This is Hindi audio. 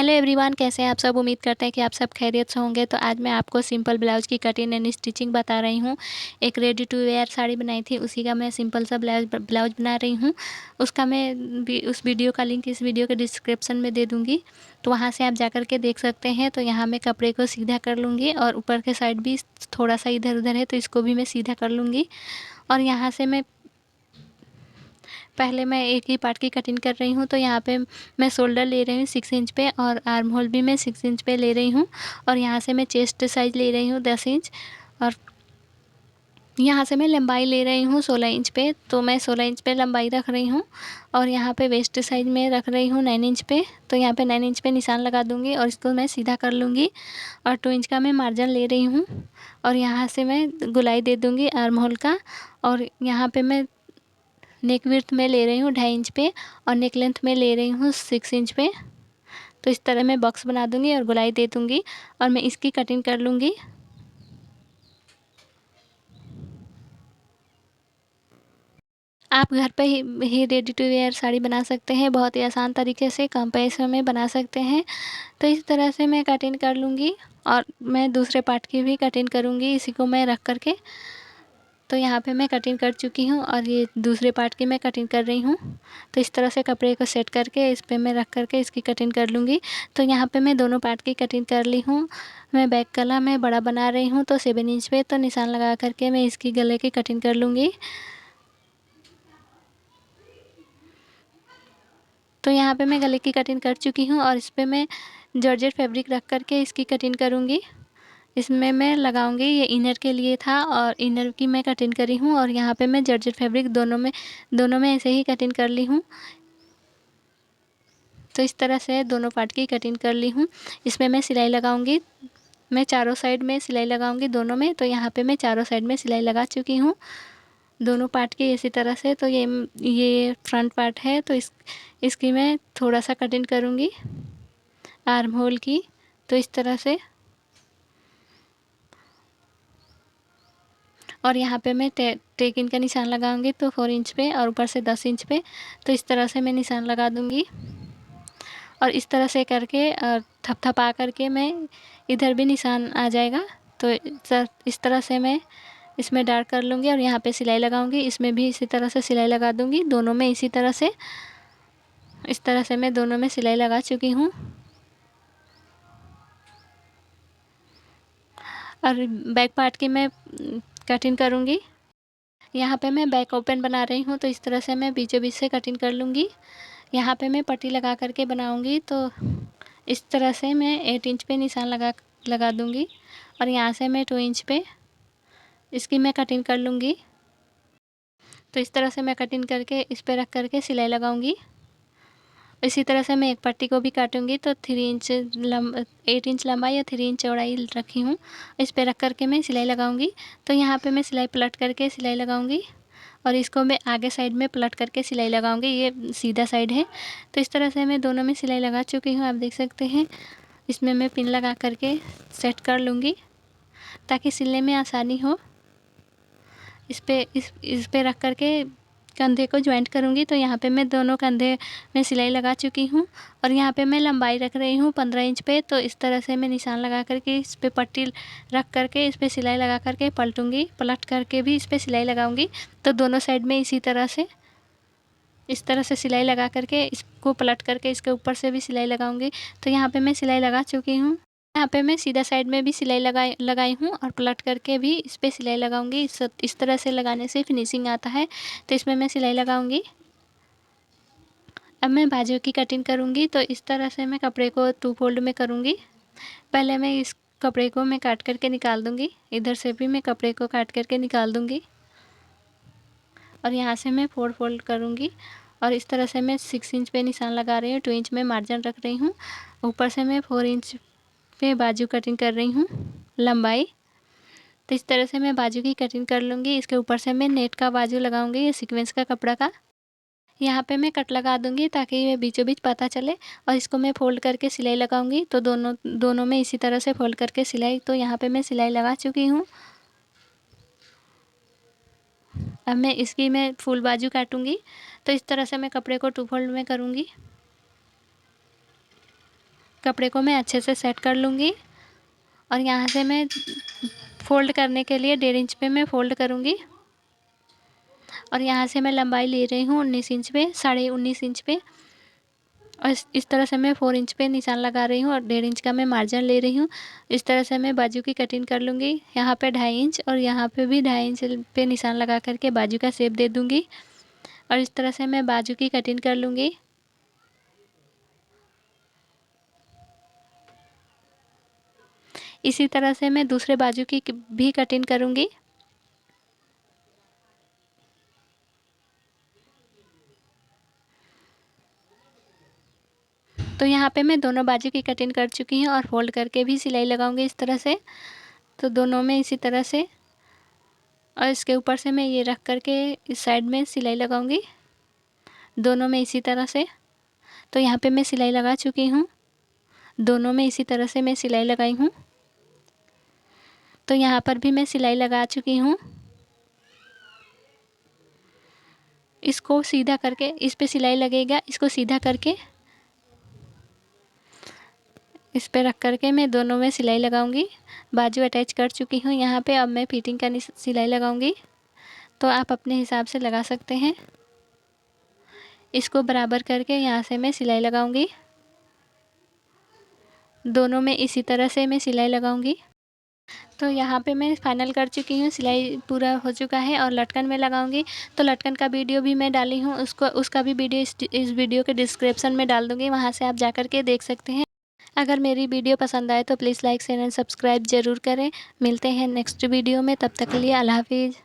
हेलो एवरीवन, कैसे हैं आप सब। उम्मीद करते हैं कि आप सब खैरियत से होंगे। तो आज मैं आपको सिंपल ब्लाउज़ की कटिंग एंड स्टिचिंग बता रही हूँ। एक रेडी टू वेयर साड़ी बनाई थी, उसी का मैं सिंपल सा ब्लाउज़ बना रही हूँ। उसका मैं उस वीडियो का लिंक इस वीडियो के डिस्क्रिप्शन में दे दूँगी, तो वहाँ से आप जा कर के देख सकते हैं। तो यहाँ मैं कपड़े को सीधा कर लूँगी और ऊपर के साइड भी थोड़ा सा इधर उधर है, तो इसको भी मैं सीधा कर लूँगी। और यहाँ से पहले मैं एक ही पार्ट की कटिंग कर रही हूँ। तो यहाँ पे मैं शोल्डर ले रही हूँ 6 इंच पे, और आर्म होल भी मैं 6 इंच पे ले रही हूँ। और यहाँ से मैं चेस्ट साइज़ ले रही हूँ 10 इंच, और यहाँ से मैं लंबाई ले रही हूँ 16 इंच पे। तो मैं 16 इंच पे लंबाई रख रही हूँ, और यहाँ पे वेस्ट साइज में रख रही हूँ 9 इंच पे। तो यहाँ पे 9 इंच पे निशान लगा दूँगी और इसको मैं सीधा कर लूँगी। और 2 इंच का मैं मार्जिन ले रही हूँ, और यहाँ से मैं गोलाई दे दूँगी आर्म होल का। और यहाँ पे मैं नेक विड्थ में ले रही हूँ 2.5 इंच पे, और नेक लेंथ में ले रही हूँ 6 इंच पे। तो इस तरह मैं बॉक्स बना दूँगी और गोलाई दे दूँगी, और मैं इसकी कटिंग कर लूँगी। आप घर पे ही रेडी टू वेयर साड़ी बना सकते हैं, बहुत ही आसान तरीके से कम पैसों में बना सकते हैं। तो इस तरह से मैं कटिंग कर लूँगी, और मैं दूसरे पार्ट की भी कटिंग करूँगी इसी को मैं रख कर के। तो यहाँ पे मैं कटिंग कर चुकी हूँ, और ये दूसरे पार्ट की मैं कटिंग कर रही हूँ। तो इस तरह से कपड़े को सेट करके इस पे मैं रख कर के इसकी कटिंग कर लूँगी। तो यहाँ पे मैं दोनों पार्ट की कटिंग कर ली हूँ। मैं बैक गला में बड़ा बना रही हूँ, तो 7 इंच पे तो निशान लगा कर के मैं इसकी गले की कटिंग कर लूँगी। तो यहाँ पे मैं गले की कटिंग कर चुकी हूँ, और इस पे मैं जॉर्जेट फैब्रिक रख कर के इसकी कटिंग करूँगी। इसमें मैं लगाऊंगी, ये इनर के लिए था और इनर की मैं कटिंग करी हूँ। और यहाँ पे मैं जॉर्जेट फैब्रिक दोनों में ऐसे ही कटिंग कर ली हूँ। तो इस तरह से दोनों पार्ट की कटिंग कर ली हूँ। इसमें मैं सिलाई लगाऊंगी, मैं चारों साइड में सिलाई लगाऊंगी दोनों में। तो यहाँ पे मैं चारों साइड में सिलाई लगा चुकी हूँ दोनों पार्ट की इसी तरह से। तो ये फ्रंट पार्ट है, तो इसकी मैं थोड़ा सा कटिंग करूँगी आर्म होल की। तो इस तरह से, और यहाँ पे मैं टेक इन का निशान लगाऊंगी, तो 4 इंच पे और ऊपर से 10 इंच पे। तो इस तरह से मैं निशान लगा दूंगी, और इस तरह से करके थपथपा करके मैं इधर भी निशान आ जाएगा। तो इस तरह से मैं इसमें डार्क कर लूँगी, और यहाँ पे सिलाई लगाऊंगी। इसमें भी इसी तरह से सिलाई लगा दूंगी दोनों में इसी तरह से। इस तरह से मैं दोनों में सिलाई लगा चुकी हूँ, और बैक पार्ट की मैं कटिंग करूँगी। यहाँ पे मैं बैक ओपन बना रही हूँ, तो इस तरह से मैं बीचों बीच से कटिंग कर लूँगी। यहाँ पे मैं पट्टी लगा करके बनाऊँगी, तो इस तरह से मैं 8 इंच पे निशान लगा दूँगी, और यहाँ से मैं 2 इंच पे इसकी मैं कटिंग कर लूँगी। तो इस तरह से मैं कटिंग करके इस पे रख करके सिलाई लगाऊँगी। इसी तरह से मैं एक पट्टी को भी काटूँगी। तो 8 इंच लंबाई या 3 इंच चौड़ाई रखी हूँ, इस पे रख करके मैं सिलाई लगाऊँगी। तो यहाँ पे मैं सिलाई पलट करके सिलाई लगाऊँगी, और इसको मैं आगे साइड में पलट करके सिलाई लगाऊंगी। ये सीधा साइड है। तो इस तरह से मैं दोनों में सिलाई लगा चुकी हूँ, आप देख सकते हैं। इसमें मैं पिन लगा करके सेट कर लूँगी ताकि सिलने में आसानी हो। इस पे रख करके कंधे को ज्वाइंट करूँगी। तो यहाँ पे मैं दोनों कंधे में सिलाई लगा चुकी हूँ, और यहाँ पे मैं लंबाई रख रही हूँ 15 इंच पे। तो इस तरह से मैं निशान लगा करके इस पे पट्टी रख करके इस पे सिलाई लगा करके पलटूँगी, पलट करके भी इस पे सिलाई लगाऊंगी। तो दोनों साइड में इसी तरह से इस तरह से सिलाई लगा करके इसको पलट करके इसके ऊपर से भी सिलाई लगाऊंगी। तो यहाँ पे मैं सिलाई लगा चुकी हूँ। यहाँ पे मैं सीधा साइड में भी सिलाई लगाई हूँ, और पलट करके भी इस पे सिलाई लगाऊंगी। इस तरह से लगाने से फिनिशिंग आता है। तो इसमें मैं सिलाई लगाऊंगी। अब मैं बाजू की कटिंग करूँगी। तो इस तरह से मैं कपड़े को 2 फोल्ड में करूँगी। पहले मैं इस कपड़े को मैं काट करके निकाल दूँगी, इधर से भी मैं कपड़े को काट करके निकाल दूँगी, और यहाँ से मैं 4 फोल्ड करूँगी। और इस तरह से मैं 6 इंच पे निशान लगा रही हूँ, 2 इंच में मार्जिन रख रही हूँ। ऊपर से मैं 4 इंच पे बाजू कटिंग कर रही हूँ लंबाई। तो इस तरह से मैं बाजू की कटिंग कर लूँगी। इसके ऊपर से मैं नेट का बाजू लगाऊंगी, ये सीक्वेंस का कपड़ा का। यहाँ पे मैं कट लगा दूँगी ताकि ये बीचों बीच पता चले, और इसको मैं फोल्ड करके सिलाई लगाऊंगी। तो दोनों में इसी तरह से फोल्ड करके सिलाई। तो यहाँ पे मैं सिलाई लगा चुकी हूँ। अब मैं फुल बाजू काटूंगी। तो इस तरह से मैं कपड़े को 2 फोल्ड में करूँगी। कपड़े को मैं अच्छे से सेट कर लूँगी और यहाँ से मैं फ़ोल्ड करने के लिए 1.5 इंच पे मैं फ़ोल्ड करूँगी और यहाँ से मैं लंबाई ले रही हूँ 19 इंच पे, 19.5 इंच पे और इस तरह से मैं 4 इंच पे निशान लगा रही हूँ और 1.5 इंच का मैं मार्जिन ले रही हूँ। इस तरह से मैं बाजू की कटिंग कर लूँगी। यहाँ पे 2.5 इंच और यहाँ पे भी 2.5 इंच पे निशान लगा करके बाजू का शेप दे दूँगी और इस तरह से मैं बाजू की कटिंग कर लूँगी। इसी तरह से मैं दूसरे बाजू की भी कटिंग करूँगी। तो यहाँ पे मैं दोनों बाजू की कटिंग कर चुकी हूँ और फोल्ड करके भी सिलाई लगाऊंगी इस तरह से। तो दोनों में इसी तरह से और इसके ऊपर से मैं ये रख करके इस साइड में सिलाई लगाऊंगी दोनों में इसी तरह से। तो यहाँ पे मैं सिलाई लगा चुकी हूँ, दोनों में इसी तरह से मैं सिलाई लगाई हूँ। तो यहाँ पर भी मैं सिलाई लगा चुकी हूँ। इसको सीधा करके इस पे सिलाई लगेगा, इसको सीधा करके इस पे रख करके मैं दोनों में सिलाई लगाऊंगी। बाजू अटैच कर चुकी हूँ यहाँ पे। अब मैं फिटिंग का सिलाई लगाऊंगी। तो आप अपने हिसाब से लगा सकते हैं। इसको बराबर करके यहाँ से मैं सिलाई लगाऊंगी, दोनों में इसी तरह से मैं सिलाई लगाऊंगी। तो यहाँ पे मैं फाइनल कर चुकी हूँ, सिलाई पूरा हो चुका है और लटकन में लगाऊंगी। तो लटकन का वीडियो भी मैं डाली हूँ, उसका भी वीडियो इस वीडियो के डिस्क्रिप्शन में डाल दूँगी, वहाँ से आप जा कर के देख सकते हैं। अगर मेरी वीडियो पसंद आए तो please like share and subscribe ज़रूर करें। मिलते हैं नेक्स्ट वीडियो में, तब तक के लिए अल्लाह हाफिज़।